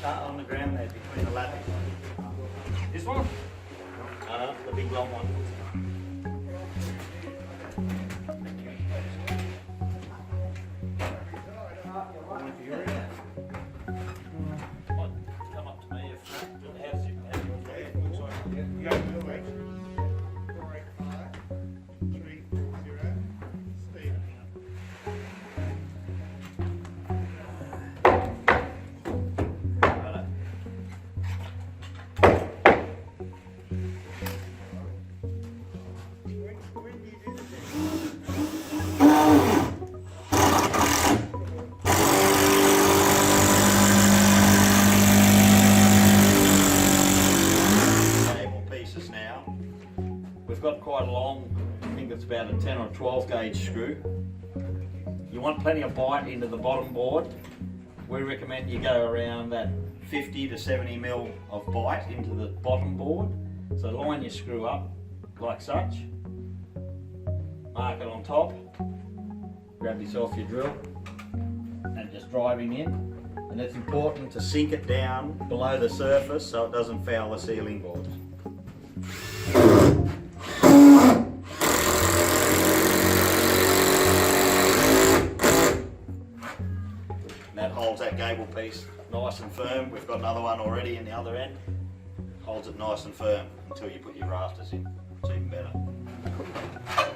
On the ground there between the ladders. This one? No, the big long one. Come up to me if how's it? Looks like you go to 485 3 0 Steve. We've got quite a long, I think it's about a 10 or 12 gauge screw. You want plenty of bite into the bottom board. We recommend you go around that 50 to 70 mil of bite into the bottom board. So line your screw up like such, mark it on top, grab yourself your drill and just driving in. And it's important to sink it down below the surface so it doesn't foul the ceiling boards. That holds that gable piece nice and firm. We've got another one already in the other end. Holds it nice and firm until you put your rafters in. It's even better.